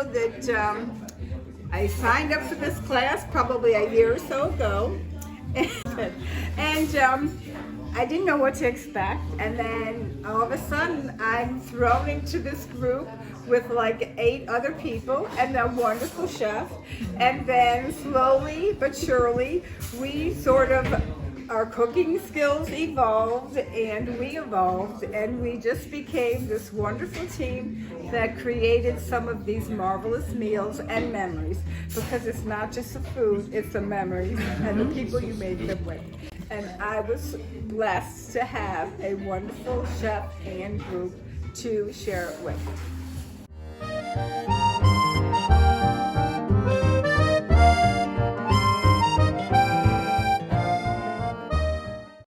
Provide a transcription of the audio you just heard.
That I signed up for this class probably a year or so ago, and I didn't know what to expect, and then all of a sudden I'm thrown into this group with like 8 other people and a wonderful chef, and then slowly but surely we sort of, our cooking skills evolved and we evolved, and we just became this wonderful team that created some of these marvelous meals and memories, because it's not just the food, it's the memories and the people you make them with. And I was blessed to have a wonderful chef and group to share it with.